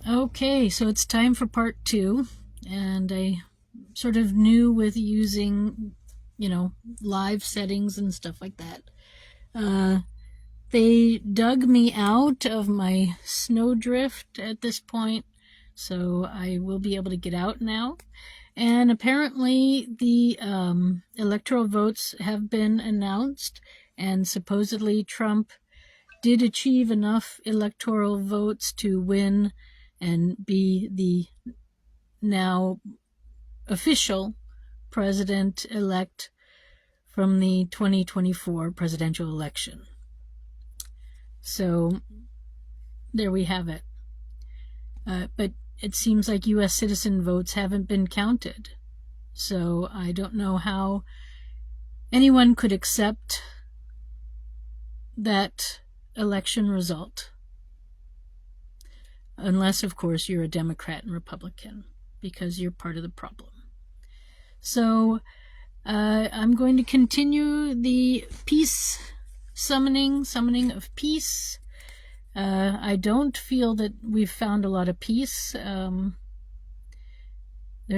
Okay, so it's time for part 2, and I sort of knew with using, live settings and stuff like that. They dug me out of my snowdrift at this point, so I will be able to get out now. And apparently the electoral votes have been announced, and supposedly Trump did achieve enough electoral votes to win and be the now official president-elect from the 2024 presidential election. So there we have it. But it seems like U.S. citizen votes haven't been counted. So I don't know how anyone could accept that election result. Unless, of course, you're a Democrat and Republican, because you're part of the problem. So I'm going to continue the peace summoning of peace. I don't feel that we've found a lot of peace. There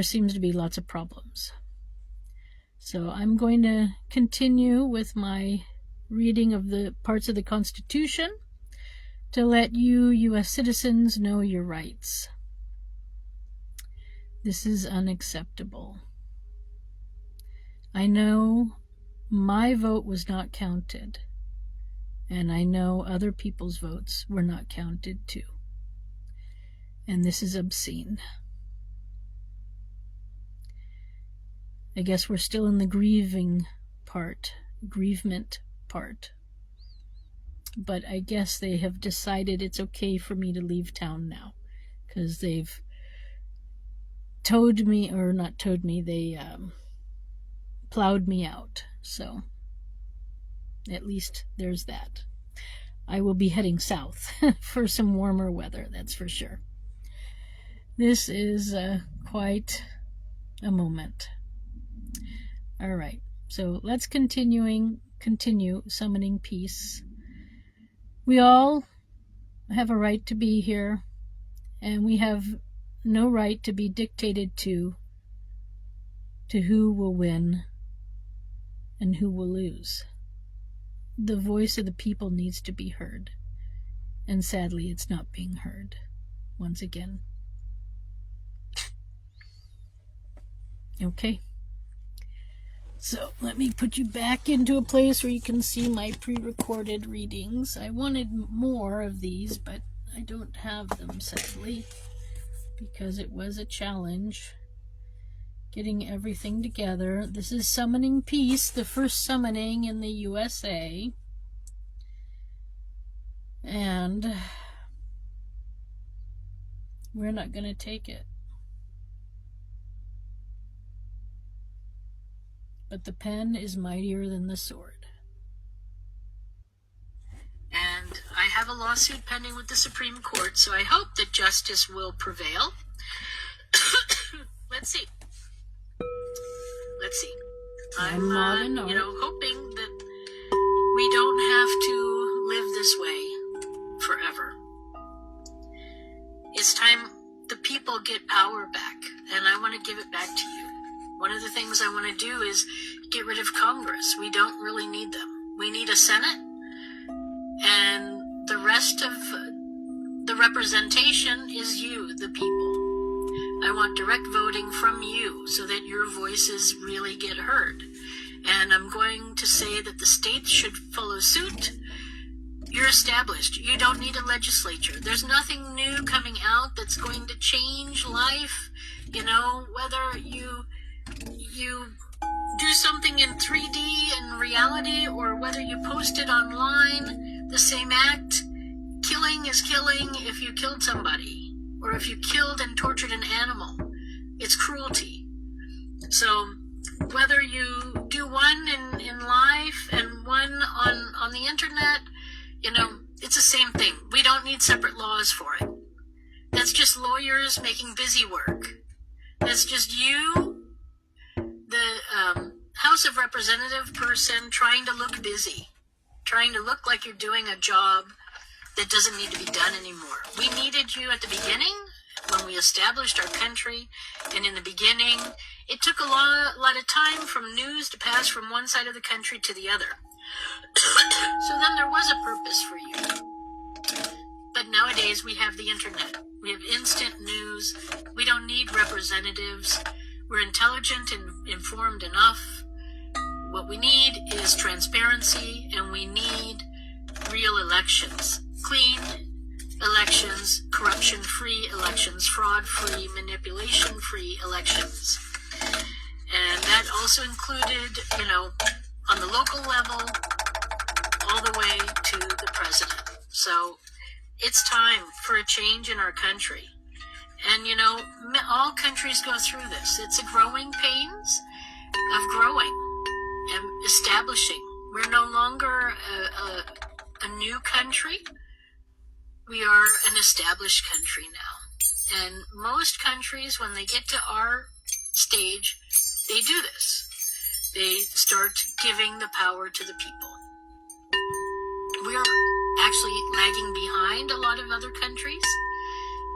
seems to be lots of problems. So I'm going to continue with my reading of the parts of the Constitution to let you, U.S. citizens, know your rights. This is unacceptable. I know my vote was not counted, and I know other people's votes were not counted too. And this is obscene. I guess we're still in the grievement part. But I guess they have decided it's okay for me to leave town now, because they've they plowed me out. So at least there's that. I will be heading south for some warmer weather, that's for sure. This is quite a moment. All right, so let's continue summoning peace. We all have a right to be here, and we have no right to be dictated to who will win and who will lose. The voice of the people needs to be heard, and sadly it's not being heard once again. Okay. So let me put you back into a place where you can see my pre-recorded readings. I wanted more of these, but I don't have them, sadly, because it was a challenge getting everything together. This is Summoning Peace, the first summoning in the USA. And we're not going to take it. But the pen is mightier than the sword. And I have a lawsuit pending with the Supreme Court, so I hope that justice will prevail. Let's see. I'm hoping that we don't have to live this way forever. It's time the people get power back, and I want to give it back to you. One of the things I want to do is get rid of Congress. We don't really need them. We need a Senate, and the rest of the representation is you, the people. I want direct voting from you so that your voices really get heard. And I'm going to say that the states should follow suit. You're established. You don't need a legislature. There's nothing new coming out that's going to change life. Whether you do something in 3D and reality, or whether you post it online, the same act. Killing is killing if you killed somebody, or if you killed and tortured an animal. It's cruelty. So whether you do one in life and one on the internet, it's the same thing. We don't need separate laws for it. That's just lawyers making busy work. That's just you, the House of Representative person, trying to look busy, trying to look like you're doing a job that doesn't need to be done anymore. We needed you at the beginning, when we established our country, and in the beginning, it took a lot of time from news to pass from one side of the country to the other. So then there was a purpose for you. But nowadays we have the internet. We have instant news. We don't need representatives. We're intelligent and informed enough. What we need is transparency, and we need real elections. Clean elections, corruption-free elections, fraud-free, manipulation-free elections. And that also included, on the local level, all the way to the president. So it's time for a change in our country. And, all countries go through this. It's a growing pains of growing and establishing. We're no longer a new country. We are an established country now. And most countries, when they get to our stage, they do this. They start giving the power to the people. We are actually lagging behind a lot of other countries.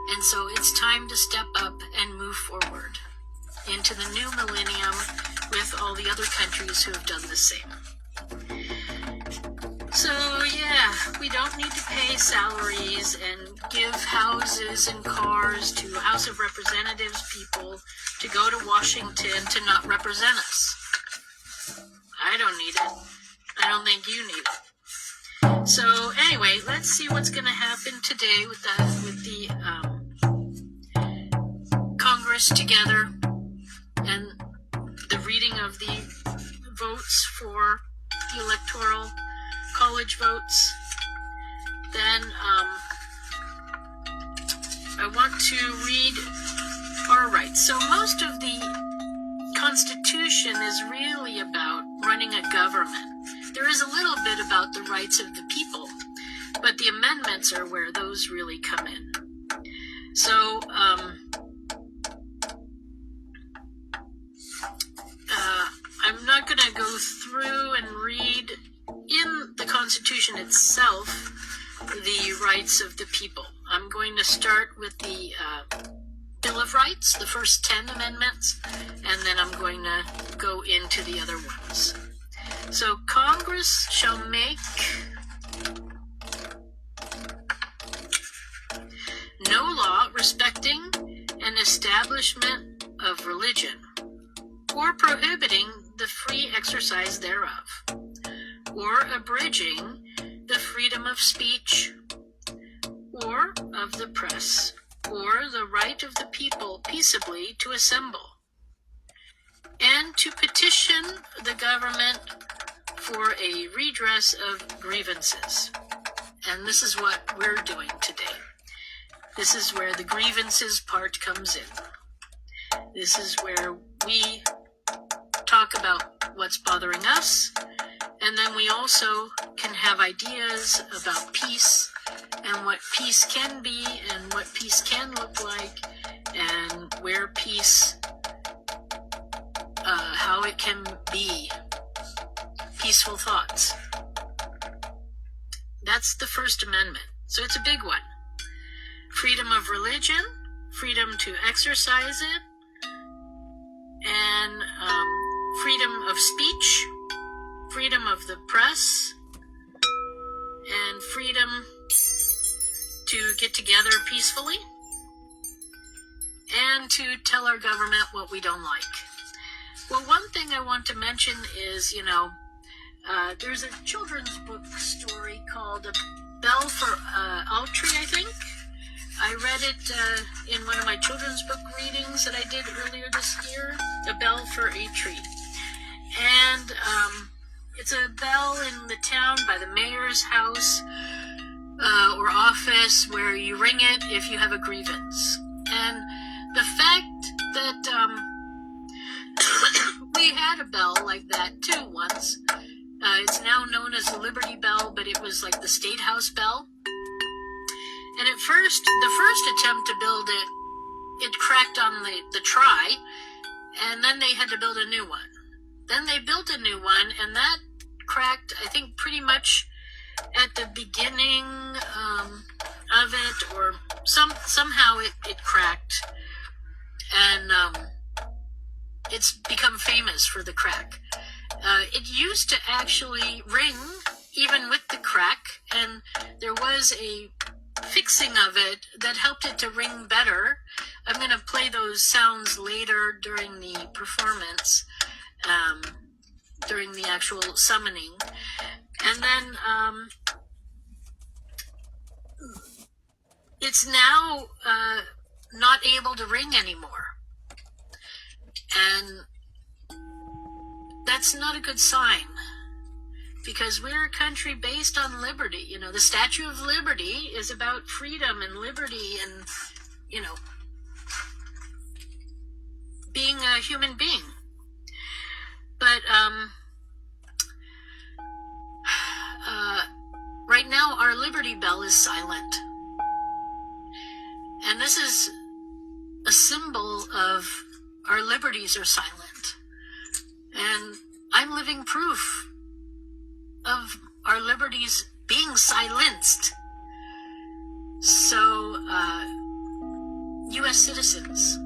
And so it's time to step up and move forward into the new millennium with all the other countries who have done the same. So yeah, we don't need to pay salaries and give houses and cars to House of Representatives people to go to Washington to not represent us. I don't need it. I don't think you need it. So anyway, let's see what's going to happen today with the Congress together and the reading of the votes for the electoral college votes. Then I want to read our rights. So most of the Constitution is really about running a government. There is a little bit about the rights of the people, but the amendments are where those really come in. So I'm not going to go through and read in the Constitution itself the rights of the people. I'm going to start with the Bill of Rights, the first 10 amendments, and then I'm going to go into the other ones. So Congress shall make no law respecting an establishment of religion or prohibiting the free exercise thereof, or abridging the freedom of speech, or of the press, or the right of the people peaceably to assemble, and to petition the government for a redress of grievances. And this is what we're doing today. This is where the grievances part comes in. This is where we talk about what's bothering us, and then we also can have ideas about peace and what peace can be and what peace can look like and where peace, how it can be peaceful thoughts. That's the First Amendment. So it's a big one. Freedom of religion, freedom to exercise it, and freedom of speech, freedom of the press, and freedom to get together peacefully, and to tell our government what we don't like. Well, one thing I want to mention is, there's a children's book story called A Bell for Altry, I think. I read it in one of my children's book readings that I did earlier this year, A Bell for a Tree. And it's a bell in the town by the mayor's house or office where you ring it if you have a grievance. And the fact that we had a bell like that too once, it's now known as the Liberty Bell, but it was like the State House bell. And at first, the first attempt to build it, it cracked on the try, and then they had to build a new one. Then they built a new one, and that cracked, I think, pretty much at the beginning, of it, or somehow it cracked, and it's become famous for the crack. It used to actually ring even with the crack, and there was a fixing of it that helped it to ring better. I'm going to play those sounds later during the performance, during the actual summoning. And then it's now not able to ring anymore. And that's not a good sign, because we're a country based on liberty. You know, the Statue of Liberty is about freedom and liberty and, you know, being a human being. But right now our Liberty Bell is silent. And this is a symbol of our liberties are silent. And I'm living proof of our liberties being silenced. So, U.S. citizens,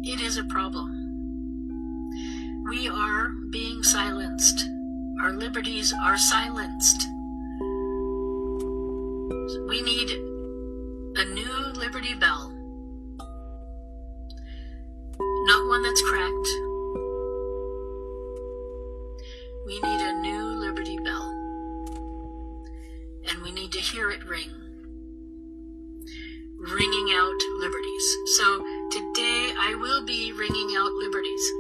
it is a problem. We are being silenced. Our liberties are silenced. We need a new Liberty Bell. Not one that's cracked. We need a new Liberty Bell. And we need to hear it ring. Ringing out liberties. So today I will be ringing out liberties.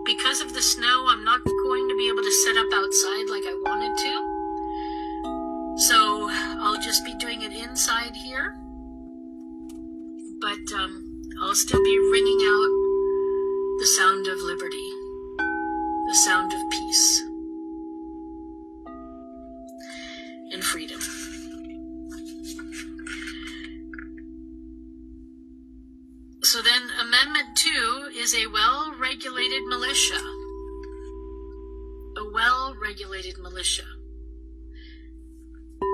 Because of the snow, I'm not going to be able to set up outside like I wanted to. So I'll just be doing it inside here. But I'll still be ringing out the sound of liberty, the sound of peace and freedom. So then Amendment 2 is a well-regulated militia. A well-regulated militia.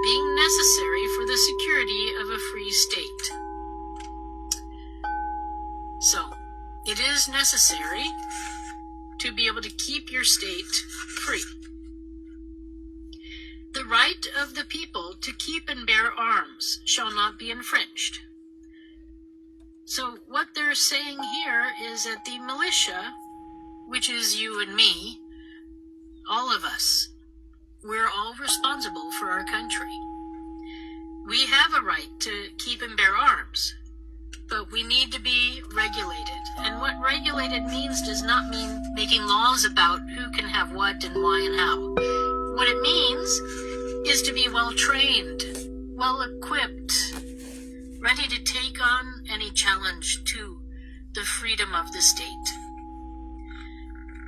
Being necessary for the security of a free state. So, it is necessary to be able to keep your state free. The right of the people to keep and bear arms shall not be infringed. So what they're saying here is that the militia, which is you and me, all of us, we're all responsible for our country. We have a right to keep and bear arms, but we need to be regulated. And what regulated means does not mean making laws about who can have what and why and how. What it means is to be well-trained, well-equipped, ready to take on any challenge to the freedom of the state.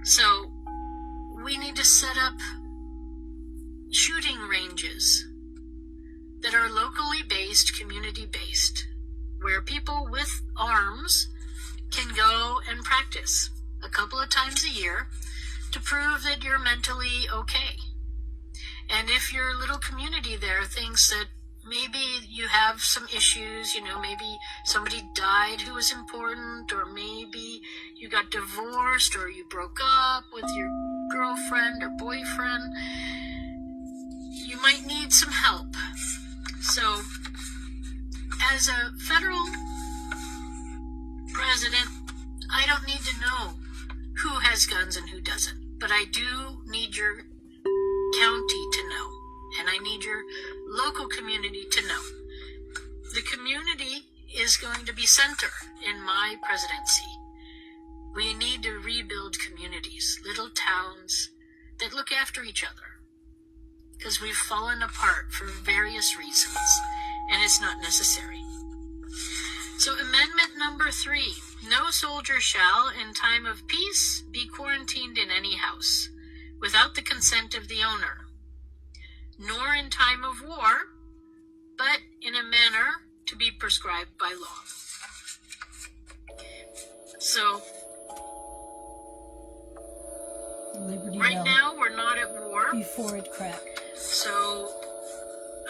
So we need to set up shooting ranges that are locally based, community-based, where people with arms can go and practice a couple of times a year to prove that you're mentally okay. And if your little community there thinks that maybe you have some issues, you know, maybe somebody died who was important, or maybe you got divorced, or you broke up with your girlfriend or boyfriend, you might need some help. So, as a federal president, I don't need to know who has guns and who doesn't, but I do need your county to know. And I need your local community to know. The community is going to be center in my presidency. We need to rebuild communities, little towns that look after each other. Because we've fallen apart for various reasons, and it's not necessary. So amendment number 3, no soldier shall, in time of peace, be quarantined in any house, without the consent of the owner, nor in time of war, but in a manner to be prescribed by law. So, Liberty right Bell. now we're not at war. Before it cracked. So,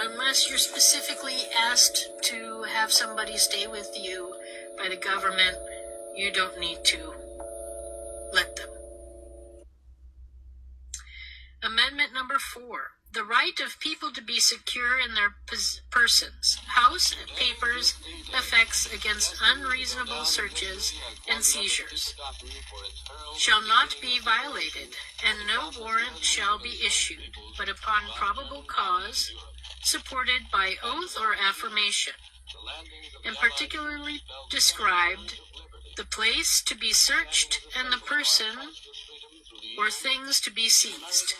unless you're specifically asked to have somebody stay with you by the government, you don't need to let them. Amendment number 4. The right of people to be secure in their persons, house, papers, effects against unreasonable searches and seizures shall not be violated, and no warrant shall be issued, but upon probable cause, supported by oath or affirmation, and particularly described the place to be searched and the person or things to be seized.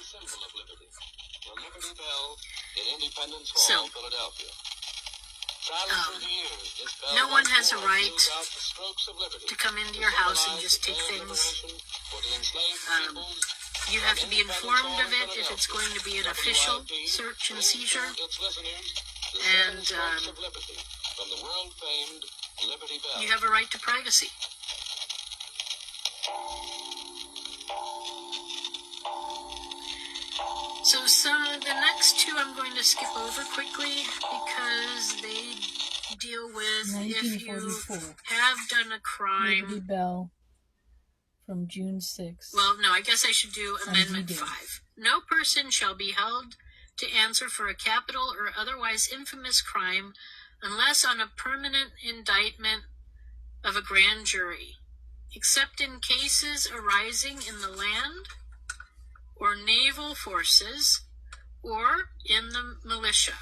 So, no one has a right to come into your house and just take things. You have to be informed of it if it's going to be an official search and seizure. And you have a right to privacy. So the next two I'm going to skip over quickly because they deal with if you have done a crime. Liberty Bell from June 6th. Well, no, I guess I should do Amendment 5. No person shall be held to answer for a capital or otherwise infamous crime unless on a permanent indictment of a grand jury, except in cases arising in the land or naval forces or in the militia.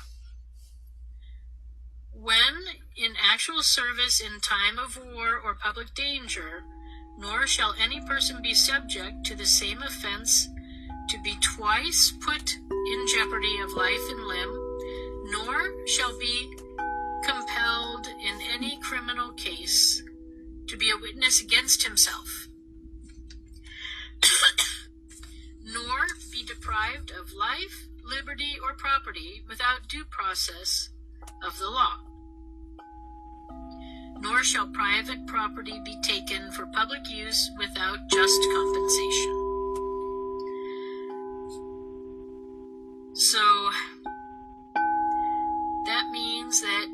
When in actual service in time of war or public danger, nor shall any person be subject to the same offense to be twice put in jeopardy of life and limb, nor shall be compelled in any criminal case to be a witness against himself, nor be deprived of life, liberty, or property without due process of the law. Nor shall private property be taken for public use without just compensation. So, that means that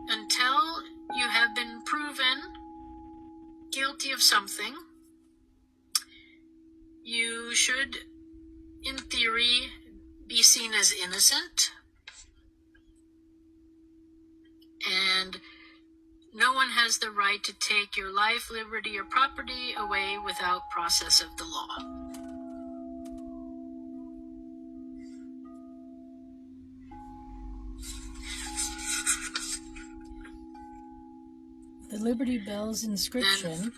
until you have been proven guilty of something, you should, in theory, be seen as innocent, and no one has the right to take your life, liberty, or property away without process of the law. The Liberty Bell's inscription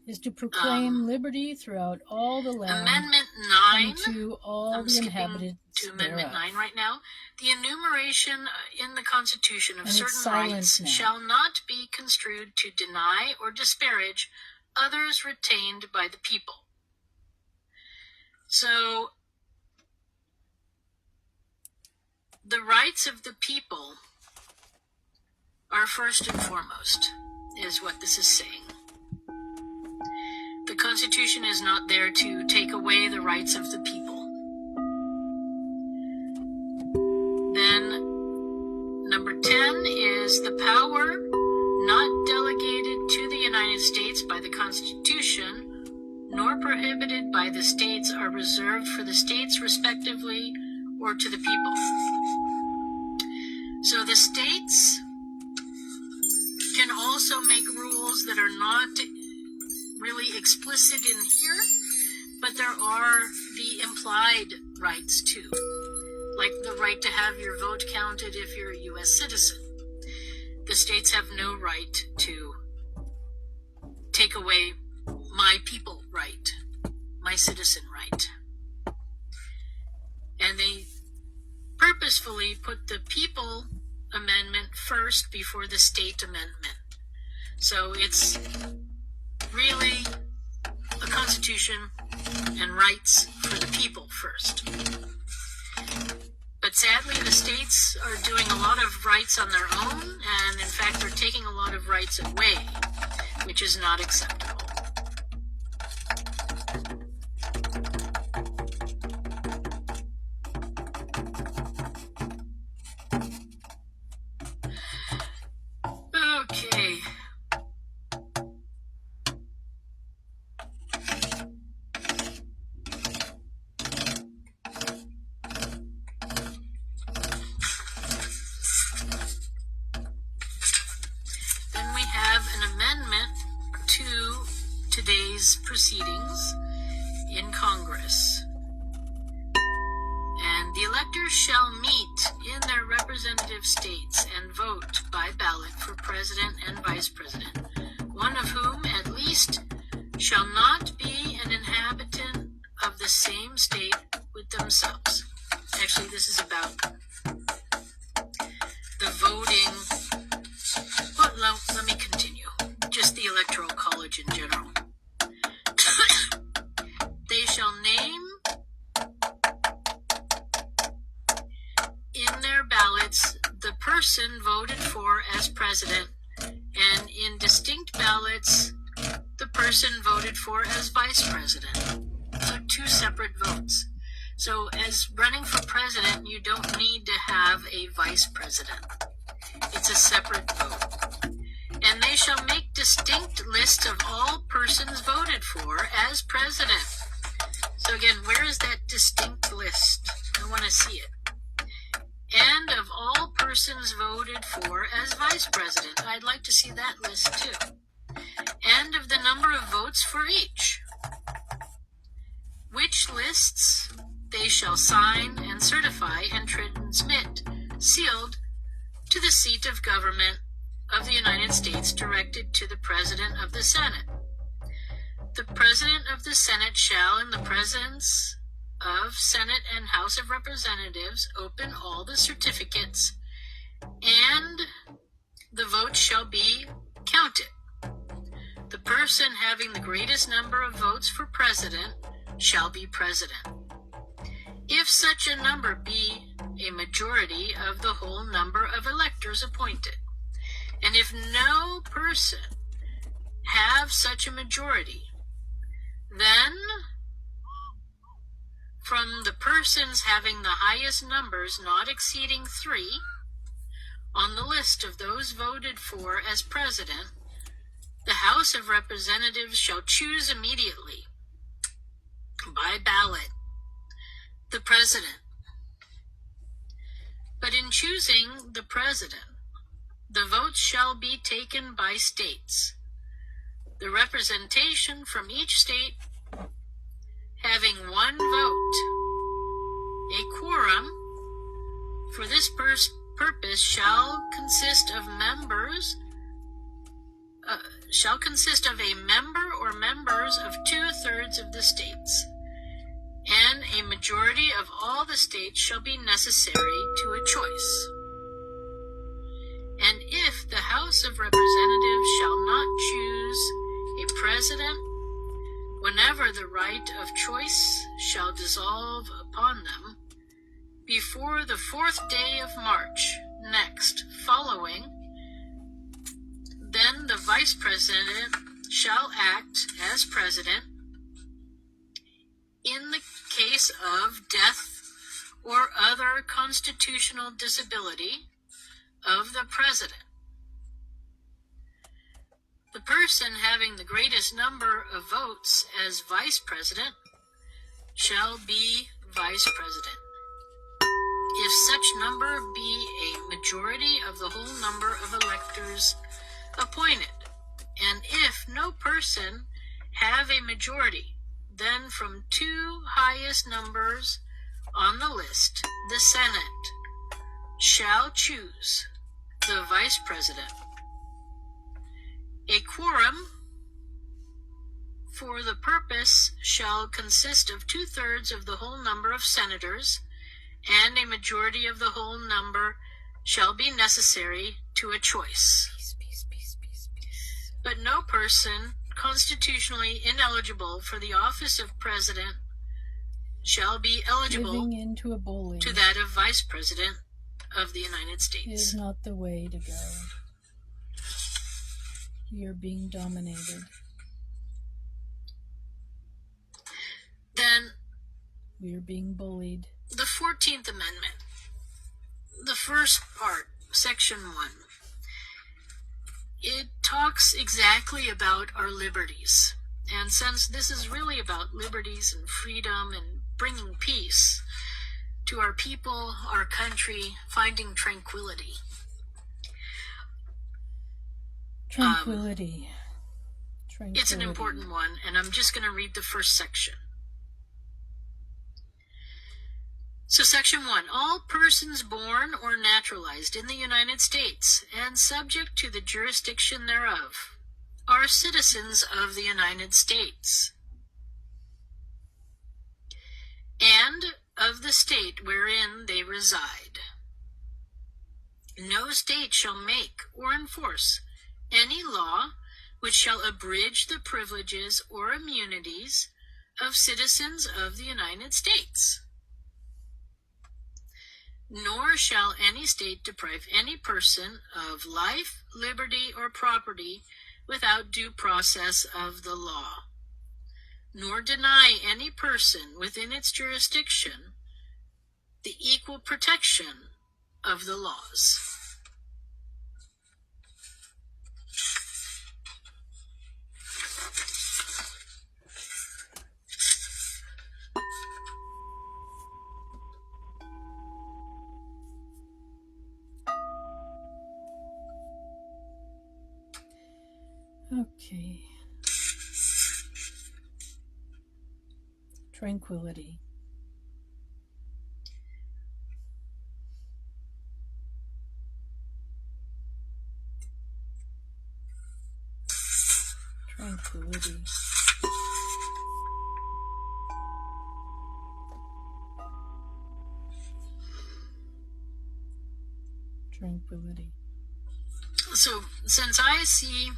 is to proclaim liberty throughout all the land. Amendment 9. And to all the inhabitants to Amendment thereof. 9 right now. The enumeration in the Constitution of And it's certain silent rights now. shall not be construed to deny or disparage others retained by the people. So, the rights of the people are first and foremost, is what this is saying. The Constitution is not there to take away the rights of the people. Then, number 10 is the power not delegated to the United States by the Constitution, nor prohibited by the states, are reserved for the states respectively or to the people. So the states can also make rules that are not really explicit in here, but there are the implied rights too, like the right to have your vote counted if you're a U.S. citizen. The states have no right to take away my people right, my citizen right. And they purposefully put the people amendment first before the state amendment. So it's really a constitution and rights for the people first. But sadly, the states are doing a lot of rights on their own, and in fact, they're taking a lot of rights away, which is not acceptable. these proceedings in Congress. And the electors shall meet in their representative states and vote by ballot for president and vice president, one of whom at least shall not be an inhabitant of the same state with themselves. Actually, this is about the voting. Well, let me continue. Just the Electoral College in general. They shall name in their ballots the person voted for as president, and in distinct ballots the person voted for as vice president. So 2 separate votes. So as running for president, you don't need to have a vice president. It's a separate vote. And they shall make distinct lists of all persons voted for as president. So again, where is that distinct list? I want to see it. And of all persons voted for as vice president. I'd like to see that list too. And of the number of votes for each. Which lists they shall sign and certify and transmit, sealed, to the seat of government of the United States, directed to the President of the Senate. The President of the Senate shall, in the presence of Senate and House of Representatives, open all the certificates, and the votes shall be counted. The person having the greatest number of votes for president shall be president, if such a number be a majority of the whole number of electors appointed. And if no person have such a majority, then from the persons having the highest numbers not exceeding 3 on the list of those voted for as president, the House of Representatives shall choose immediately by ballot the president. But in choosing the president, the votes shall be taken by states, the representation from each state having 1 vote. A quorum for this purpose shall consist of a member or members of 2/3 of the states, and a majority of all the states shall be necessary to a choice. And if the House of Representatives shall not choose a president, whenever the right of choice shall dissolve upon them, before the 4th day of March next following, then the vice president shall act as president in the case of death or other constitutional disability of the president. The person having the greatest number of votes as vice president shall be vice president, if such number be a majority of the whole number of electors appointed. And if no person have a majority, then from 2 highest numbers on the list, the Senate shall choose the vice president. A quorum for the purpose shall consist of 2/3 of the whole number of senators, and a majority of the whole number shall be necessary to a choice. But no person constitutionally ineligible for the office of president shall be eligible Giving into a bully to that of vice president of the United States. is not the way to go. You're being dominated. Then We're being bullied. the 14th Amendment, the first part, Section 1, it talks exactly about our liberties. And since this is really about liberties and freedom and bringing peace to our people, our country, finding tranquility. Tranquility. It's an important one, and I'm just going to read the first section. So Section 1, all persons born or naturalized in the United States and subject to the jurisdiction thereof are citizens of the United States and of the state wherein they reside. No state shall make or enforce any law which shall abridge the privileges or immunities of citizens of the United States. Nor shall any state deprive any person of life, liberty, or property without due process of the law, nor deny any person within its jurisdiction the equal protection of the laws. Okay. Tranquility. Tranquility. Tranquility. So, since I see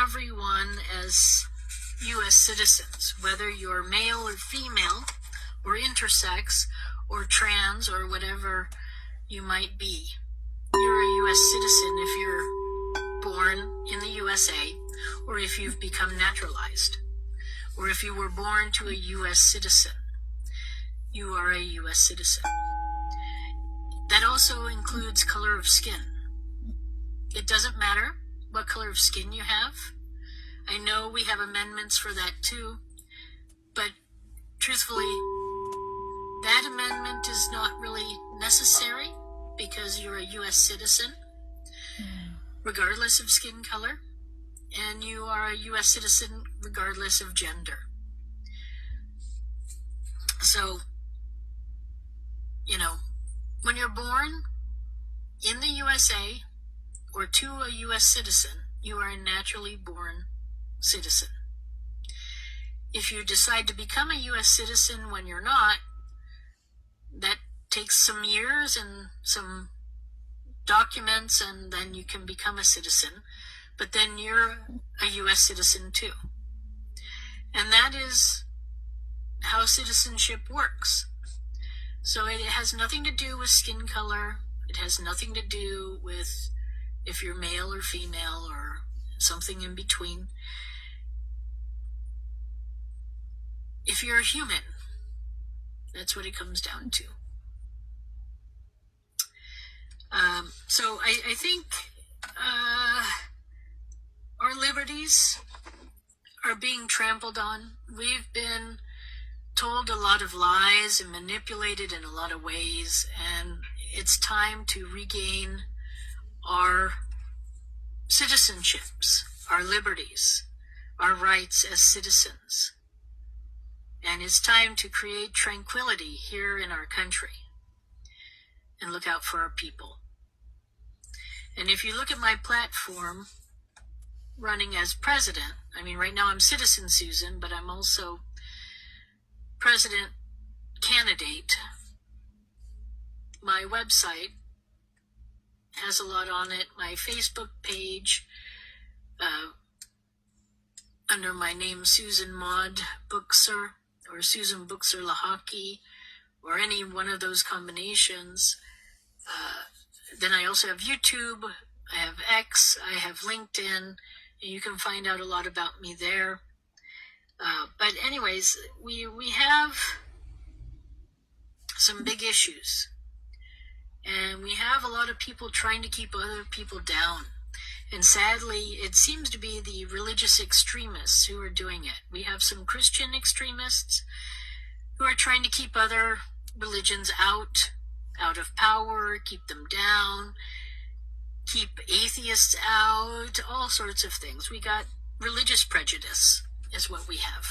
everyone as U.S. citizens, whether you're male or female, or intersex, or trans, or whatever you might be, you're a U.S. citizen if you're born in the USA, or if you've become naturalized, or if you were born to a U.S. citizen, you are a U.S. citizen. That also includes color of skin. It doesn't matter what color of skin you have. I know we have amendments for that too, but truthfully, that amendment is not really necessary because you're a U.S. citizen, regardless of skin color, and you are a U.S. citizen regardless of gender. So, when you're born in the USA or to a U.S. citizen, you are a naturally born citizen. If you decide to become a U.S. citizen when you're not, that takes some years and some documents, and then you can become a citizen. But then you're a U.S. citizen too. And that is how citizenship works. So it has nothing to do with skin color. It has nothing to do with if you're male or female or something in between. If you're a human, that's what it comes down to. So I think our liberties are being trampled on. We've been told a lot of lies and manipulated in a lot of ways, and it's time to regain our citizenships, our liberties, our rights as citizens. And it's time to create tranquility here in our country and look out for our people. And if you look at my platform running as president, right now I'm Citizen Susan, but I'm also president candidate. My website has a lot on it. My Facebook page, under my name Susan Maude Bookser, or Susan Bookser Lahaki, or any one of those combinations. Then I also have YouTube, I have X, I have LinkedIn, and you can find out a lot about me there. But anyways, we have some big issues. And we have a lot of people trying to keep other people down. And sadly, it seems to be the religious extremists who are doing it. We have some Christian extremists who are trying to keep other religions out of power, keep them down, keep atheists out, all sorts of things. We got religious prejudice is what we have.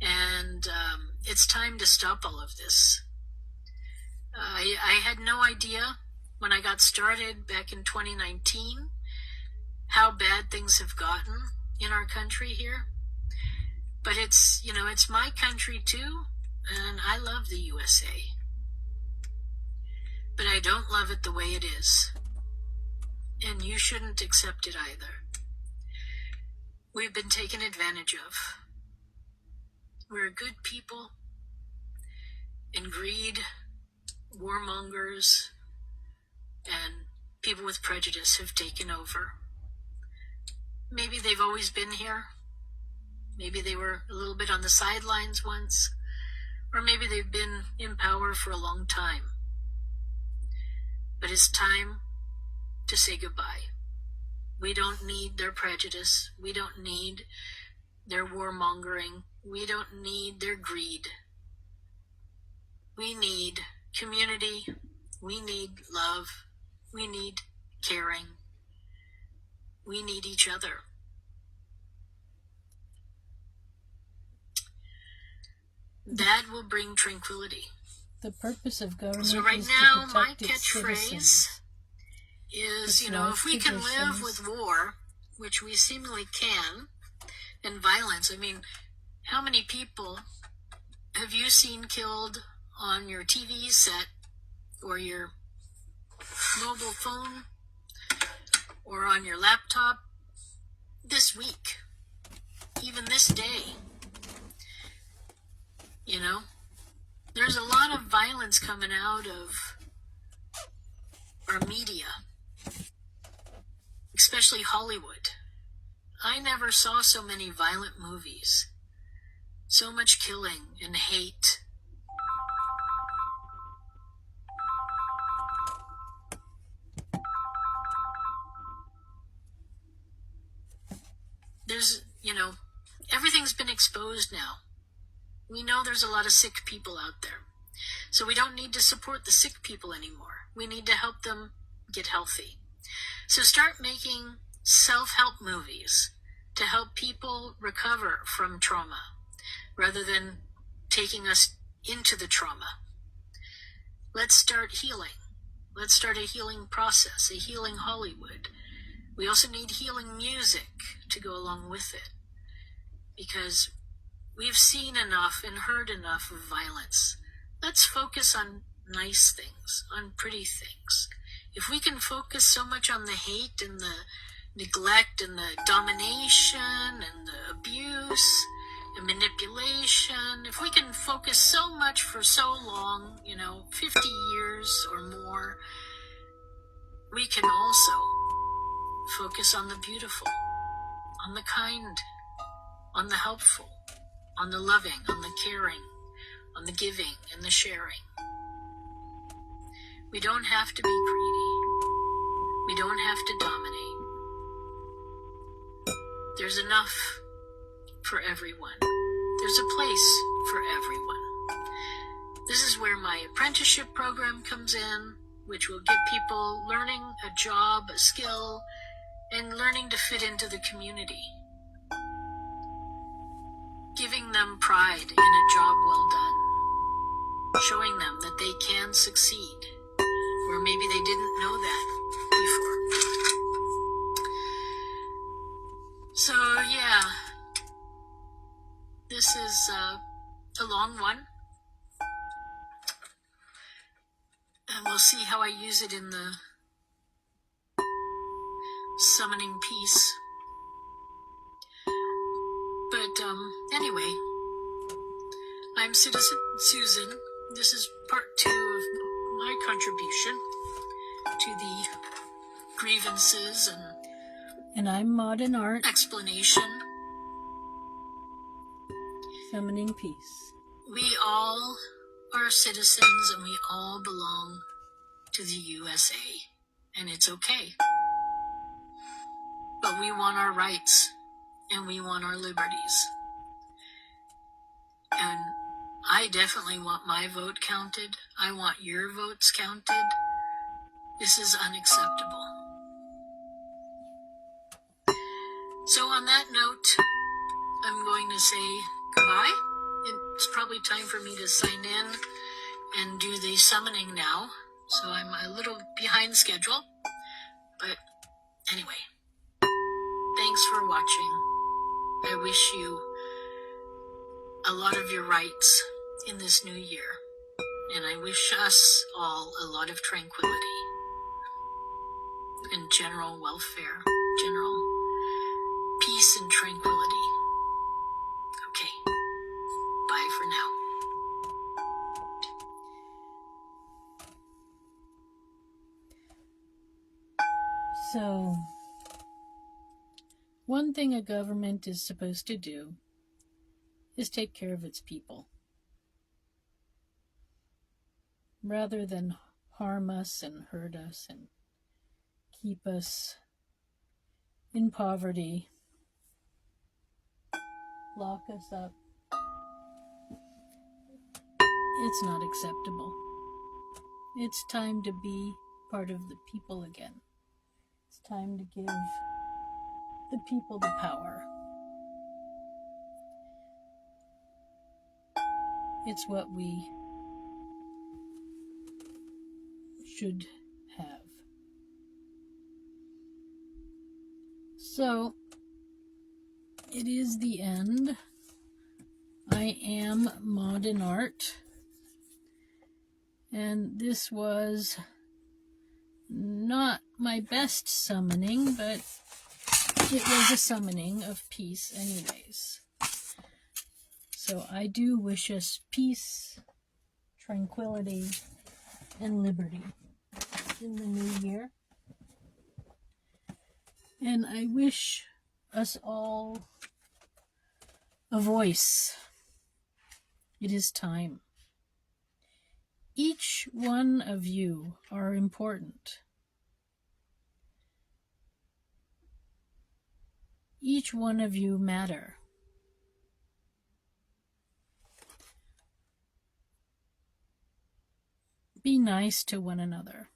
And it's time to stop all of this. I had no idea when I got started back in 2019 how bad things have gotten in our country here. But it's my country too, and I love the USA. But I don't love it the way it is. And you shouldn't accept it either. We've been taken advantage of. We're good people, and greed, warmongers, and people with prejudice have taken over. Maybe they've always been here. Maybe they were a little bit on the sidelines once, or maybe they've been in power for a long time. But it's time to say goodbye. We don't need their prejudice. We don't need their warmongering. We don't need their greed. We need community. We need love. We need caring. We need each other. That will bring tranquility. The purpose of government So right is now, to my protect its catchphrase citizens. is, Its if we can live traditions. with war, which we seemingly can, and violence, I mean, how many people have you seen killed on your TV set or your mobile phone or on your laptop this week, even this day? There's a lot of violence coming out of our media, especially Hollywood. I never saw so many violent movies, so much killing and hate. There's, everything's been exposed now. We know there's a lot of sick people out there. So we don't need to support the sick people anymore. We need to help them get healthy. So start making self-help movies to help people recover from trauma rather than taking us into the trauma. Let's start healing. Let's start a healing process, a healing Hollywood. We also need healing music to go along with it, because we've seen enough and heard enough of violence. Let's focus on nice things, on pretty things. If we can focus so much on the hate and the neglect and the domination and the abuse and manipulation, if we can focus so much for so long, 50 years or more, we can also focus on the beautiful, on the kind, on the helpful, on the loving, on the caring, on the giving and the sharing. We don't have to be greedy. We don't have to dominate. There's enough for everyone. There's a place for everyone. This is where my apprenticeship program comes in, which will give people learning a job, a skill, and learning to fit into the community. Giving them pride in a job well done. Showing them that they can succeed, or maybe they didn't know that before. So yeah, this is a long one, and we'll see how I use it in the summoning piece. But anyway, I'm Citizen Susan. This is part 2 of my contribution to the grievances And I'm Maude and Art, explanation. summoning peace. We all are citizens and we all belong to the USA, and it's okay. But we want our rights and we want our liberties. And I definitely want my vote counted. I want your votes counted. This is unacceptable. So on that note, I'm going to say goodbye. It's probably time for me to sign in and do the summoning now. So I'm a little behind schedule. But anyway, thanks for watching. I wish you a lot of your rights in this new year. And I wish us all a lot of tranquility and general welfare, general peace and tranquility. Okay, bye for now. So, one thing a government is supposed to do is take care of its people, rather than harm us and hurt us and keep us in poverty, lock us up. It's not acceptable. It's time to be part of the people again. It's time to give the people the power. It's what we should have. So, it is the end. I am Maude in Art, and this was not my best summoning, but it was a summoning of peace anyways. So I do wish us peace, tranquility, and liberty in the new year. And I wish us all a voice. It is time. Each one of you are important. Each one of you matter. Be nice to one another.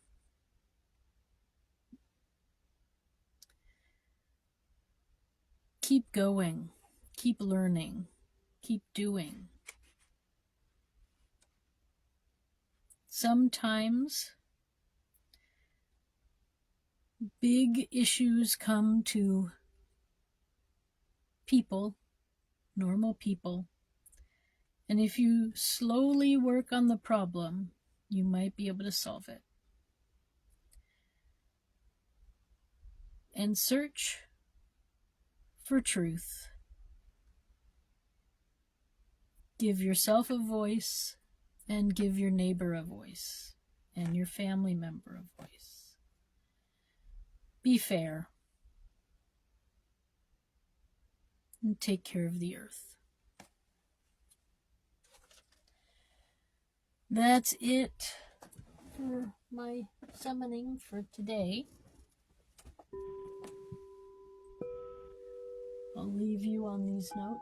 Keep going. Keep learning. Keep doing. Sometimes big issues come to people, normal people, and if you slowly work on the problem, you might be able to solve it. And search for truth. Give yourself a voice and give your neighbor a voice and your family member a voice. Be fair and take care of the earth. That's it for my summoning for today. I'll leave you on these notes.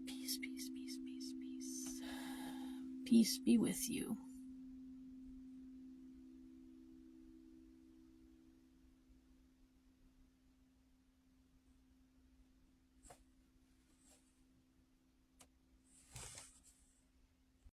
Peace, peace, peace, peace, peace. Peace be with you.